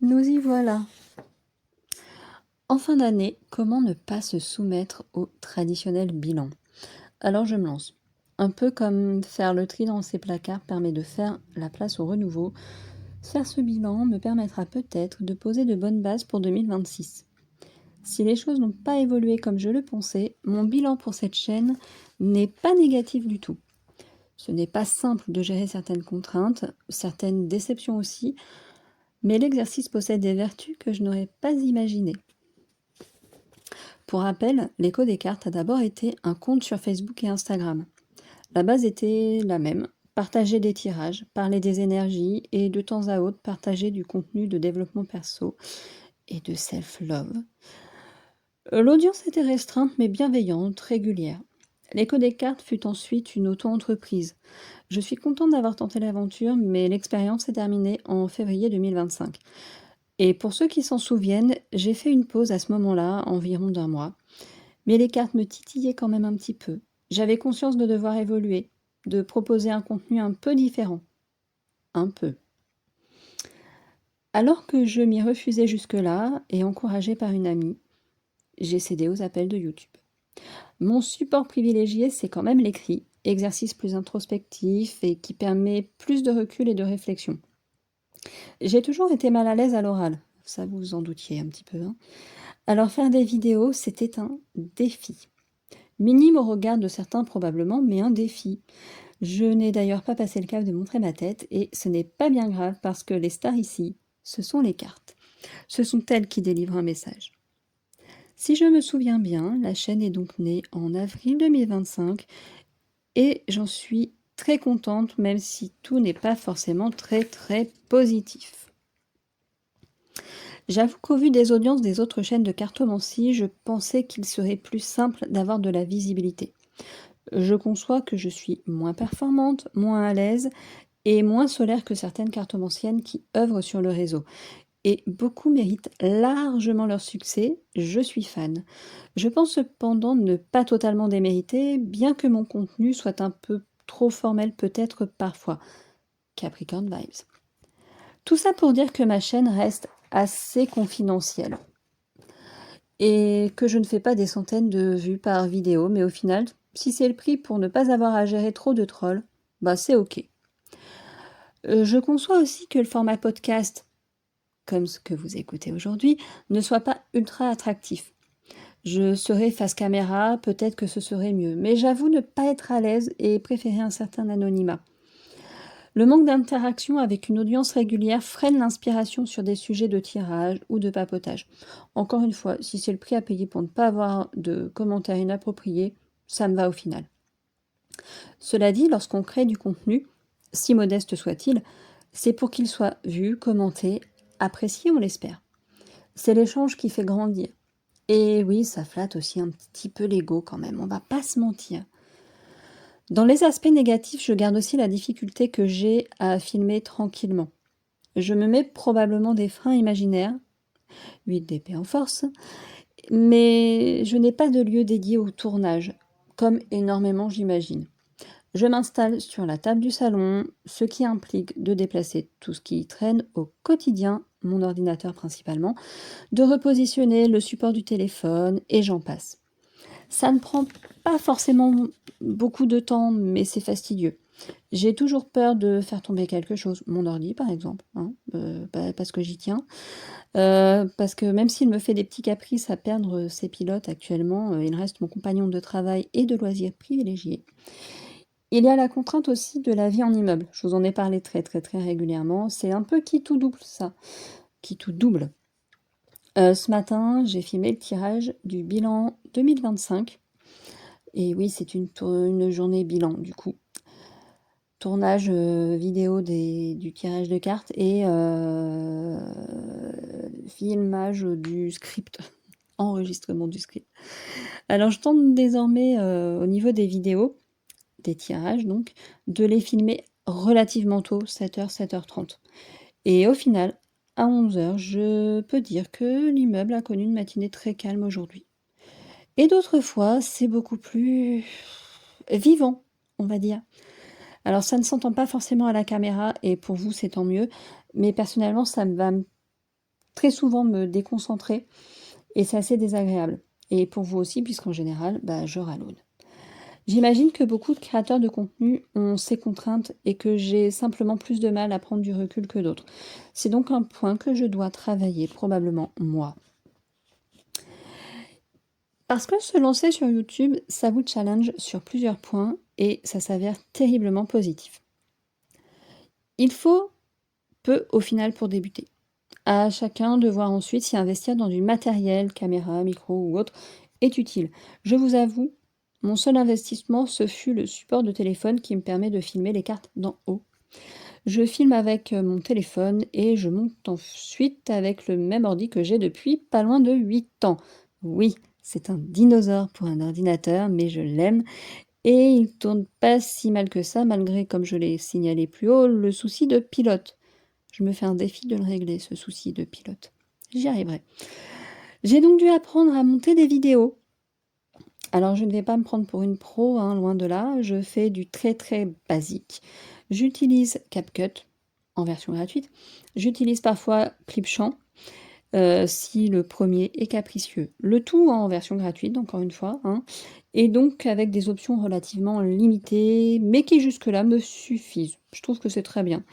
Nous y voilà. En fin d'année, comment ne pas se soumettre au traditionnel bilan? Alors je me lance. Un peu comme faire le tri dans ses placards permet de faire la place au renouveau, faire ce bilan me permettra peut-être de poser de bonnes bases pour 2026. Si les choses n'ont pas évolué comme je le pensais, mon bilan pour cette chaîne n'est pas négatif du tout. Ce n'est pas simple de gérer certaines contraintes, certaines déceptions aussi, mais l'exercice possède des vertus que je n'aurais pas imaginées. Pour rappel, l'écho des cartes a d'abord été un compte sur Facebook et Instagram. La base était la même, partager des tirages, parler des énergies et de temps à autre partager du contenu de développement perso et de self-love. L'audience était restreinte mais bienveillante, régulière. L'écho des cartes fut ensuite une auto-entreprise. Je suis contente d'avoir tenté l'aventure, mais l'expérience est terminée en février 2025. Et pour ceux qui s'en souviennent, j'ai fait une pause à ce moment-là, environ d'un mois. Mais les cartes me titillaient quand même un petit peu. J'avais conscience de devoir évoluer, de proposer un contenu un peu différent. Un peu. Alors que je m'y refusais jusque-là, et encouragée par une amie, j'ai cédé aux appels de YouTube. Mon support privilégié, c'est quand même l'écrit, exercice plus introspectif et qui permet plus de recul et de réflexion. J'ai toujours été mal à l'aise à l'oral, ça vous vous en doutiez un petit peu, hein. Alors faire des vidéos, c'était un défi. Minime au regard de certains probablement, mais un défi. Je n'ai d'ailleurs pas passé le cap de montrer ma tête, et ce n'est pas bien grave parce que les stars ici, ce sont les cartes. Ce sont elles qui délivrent un message. Si je me souviens bien, la chaîne est donc née en avril 2025 et j'en suis très contente, même si tout n'est pas forcément très positif. J'avoue qu'au vu des audiences des autres chaînes de cartomancie, je pensais qu'il serait plus simple d'avoir de la visibilité. Je conçois que je suis moins performante, moins à l'aise et moins solaire que certaines cartomanciennes qui œuvrent sur le réseau. Et beaucoup méritent largement leur succès, je suis fan. Je pense cependant ne pas totalement démériter, bien que mon contenu soit un peu trop formel peut-être parfois. Capricorn Vibes. Tout ça pour dire que ma chaîne reste assez confidentielle. Et que je ne fais pas des centaines de vues par vidéo, mais au final, si c'est le prix pour ne pas avoir à gérer trop de trolls, bah c'est ok. Je conçois aussi que le format podcast, comme ce que vous écoutez aujourd'hui, ne soit pas ultra attractif. Je serais face caméra, peut-être que ce serait mieux, mais j'avoue ne pas être à l'aise et préférer un certain anonymat. Le manque d'interaction avec une audience régulière freine l'inspiration sur des sujets de tirage ou de papotage. Encore une fois, si c'est le prix à payer pour ne pas avoir de commentaires inappropriés, ça me va au final. Cela dit, lorsqu'on crée du contenu, si modeste soit-il, c'est pour qu'il soit vu, commenté, apprécié, on l'espère. C'est l'échange qui fait grandir. Et oui, ça flatte aussi un petit peu l'ego quand même, on va pas se mentir. Dans les aspects négatifs, je garde aussi la difficulté que j'ai à filmer tranquillement. Je me mets probablement des freins imaginaires, 8 d'épée en force, mais je n'ai pas de lieu dédié au tournage, comme énormément j'imagine. Je m'installe sur la table du salon, ce qui implique de déplacer tout ce qui traîne au quotidien, mon ordinateur principalement, de repositionner le support du téléphone et j'en passe. Ça ne prend pas forcément beaucoup de temps, mais c'est fastidieux. J'ai toujours peur de faire tomber quelque chose, mon ordi par exemple, hein, parce que j'y tiens. Parce que même s'il me fait des petits caprices à perdre ses pilotes actuellement, il reste mon compagnon de travail et de loisirs privilégié. Il y a la contrainte aussi de la vie en immeuble. Je vous en ai parlé très régulièrement. C'est un peu qui tout double ça, qui tout double. Ce matin, j'ai filmé le tirage du bilan 2025 et oui, c'est une journée bilan du coup. Tournage, vidéo du tirage de cartes et filmage du script, enregistrement du script. Alors je tente désormais, au niveau des vidéos, des tirages donc, de les filmer relativement tôt, 7h, 7h30. Et au final, à 11h, je peux dire que l'immeuble a connu une matinée très calme aujourd'hui. Et d'autres fois, c'est beaucoup plus vivant, on va dire. Alors ça ne s'entend pas forcément à la caméra et pour vous, c'est tant mieux, mais personnellement, ça me va très souvent me déconcentrer et c'est assez désagréable. Et pour vous aussi, puisqu'en général, je râle. J'imagine que beaucoup de créateurs de contenu ont ces contraintes et que j'ai simplement plus de mal à prendre du recul que d'autres. C'est donc un point que je dois travailler, probablement moi. Parce que se lancer sur YouTube, ça vous challenge sur plusieurs points et ça s'avère terriblement positif. Il faut peu au final pour débuter. À chacun de voir ensuite si investir dans du matériel, caméra, micro ou autre, est utile. Je vous avoue, mon seul investissement, ce fut le support de téléphone qui me permet de filmer les cartes d'en haut. Je filme avec mon téléphone et je monte ensuite avec le même ordi que j'ai depuis pas loin de 8 ans. Oui, c'est un dinosaure pour un ordinateur, mais je l'aime et il tourne pas si mal que ça, malgré, comme je l'ai signalé plus haut, le souci de pilote. Je me fais un défi de le régler, ce souci de pilote. J'y arriverai. J'ai donc dû apprendre à monter des vidéos. Alors je ne vais pas me prendre pour une pro, loin de là. Je fais du très très basique. J'utilise CapCut en version gratuite. J'utilise parfois Clipchamp si le premier est capricieux. Le tout en version gratuite, encore une fois. Et donc avec des options relativement limitées, mais qui jusque-là me suffisent. Je trouve que c'est très bien.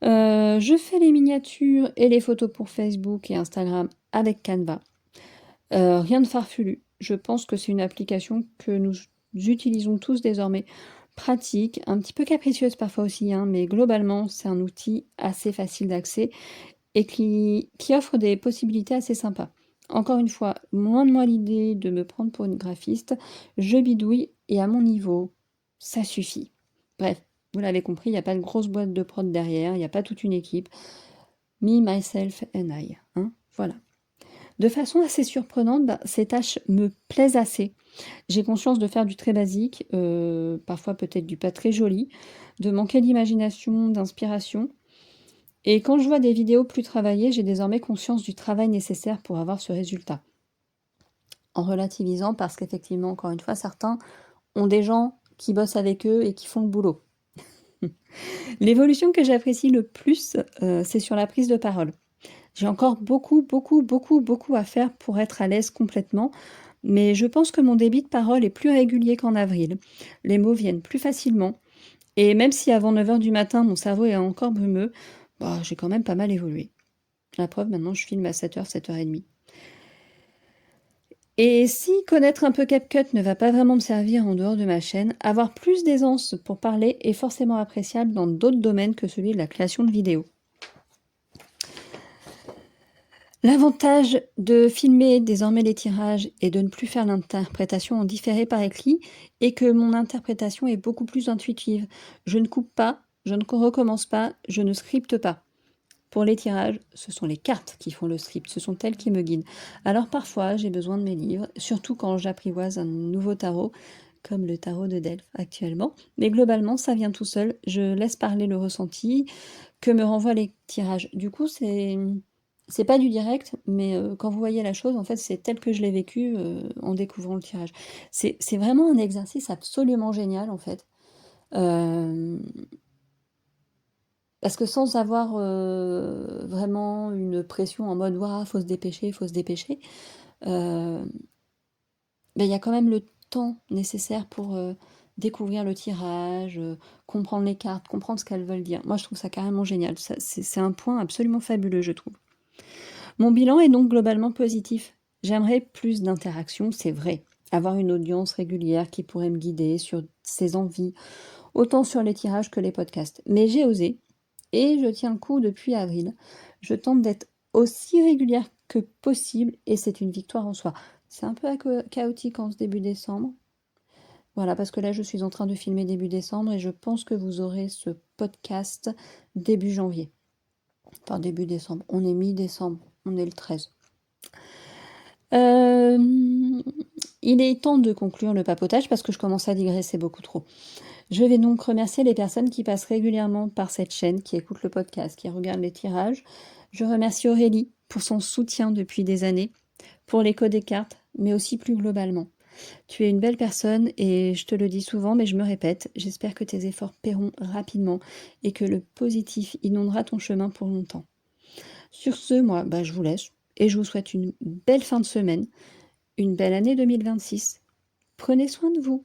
Je fais les miniatures et les photos pour Facebook et Instagram avec Canva. Rien de farfelu. Je pense que c'est une application que nous utilisons tous désormais. Pratique, un petit peu capricieuse parfois aussi, mais globalement, c'est un outil assez facile d'accès et qui offre des possibilités assez sympas. Encore une fois, loin de moi l'idée de me prendre pour une graphiste. Je bidouille et à mon niveau, ça suffit. Bref, vous l'avez compris, il n'y a pas de grosse boîte de prod derrière, il n'y a pas toute une équipe. Me, myself and I. Voilà. De façon assez surprenante, ces tâches me plaisent assez. J'ai conscience de faire du très basique, parfois peut-être du pas très joli, de manquer d'imagination, d'inspiration. Et quand je vois des vidéos plus travaillées, j'ai désormais conscience du travail nécessaire pour avoir ce résultat. En relativisant, parce qu'effectivement, encore une fois, certains ont des gens qui bossent avec eux et qui font le boulot. L'évolution que j'apprécie le plus, c'est sur la prise de parole. J'ai encore beaucoup à faire pour être à l'aise complètement, mais je pense que mon débit de parole est plus régulier qu'en avril. Les mots viennent plus facilement, et même si avant 9 h du matin, mon cerveau est encore brumeux, j'ai quand même pas mal évolué. La preuve, maintenant, je filme à 7 h, 7 h 30. Et si connaître un peu CapCut ne va pas vraiment me servir en dehors de ma chaîne, avoir plus d'aisance pour parler est forcément appréciable dans d'autres domaines que celui de la création de vidéos. L'avantage de filmer désormais les tirages et de ne plus faire l'interprétation en différé par écrit est que mon interprétation est beaucoup plus intuitive. Je ne coupe pas, je ne recommence pas, je ne scripte pas. Pour les tirages, ce sont les cartes qui font le script, ce sont elles qui me guident. Alors parfois, j'ai besoin de mes livres, surtout quand j'apprivoise un nouveau tarot, comme le tarot de Delphes actuellement. Mais globalement, ça vient tout seul, je laisse parler le ressenti que me renvoient les tirages. Du coup, c'est pas du direct, mais quand vous voyez la chose, en fait, c'est tel que je l'ai vécu en découvrant le tirage. C'est vraiment un exercice absolument génial, en fait. Parce que sans avoir vraiment une pression en mode «Ouah, faut se dépêcher», il y a quand même le temps nécessaire pour découvrir le tirage, comprendre les cartes, comprendre ce qu'elles veulent dire. Moi, je trouve ça carrément génial. C'est un point absolument fabuleux, je trouve. Mon bilan est donc globalement positif. J'aimerais plus d'interactions, c'est vrai. Avoir une audience régulière qui pourrait me guider sur ses envies, autant sur les tirages que les podcasts. Mais j'ai osé, et je tiens le coup depuis avril. Je tente d'être aussi régulière que possible, et c'est une victoire en soi. C'est un peu chaotique en ce début décembre. Voilà, parce que là, je suis en train de filmer début décembre, et je pense que vous aurez ce podcast début janvier. Enfin, début décembre. On est mi-décembre. On est le 13. Il est temps de conclure le papotage parce que je commence à digresser beaucoup trop. Je vais donc remercier les personnes qui passent régulièrement par cette chaîne, qui écoutent le podcast, qui regardent les tirages. Je remercie Aurélie pour son soutien depuis des années, pour l'écho des cartes, mais aussi plus globalement. Tu es une belle personne et je te le dis souvent, mais je me répète, j'espère que tes efforts paieront rapidement et que le positif inondera ton chemin pour longtemps. Sur ce, moi, bah, je vous laisse et je vous souhaite une belle fin de semaine, une belle année 2026. Prenez soin de vous.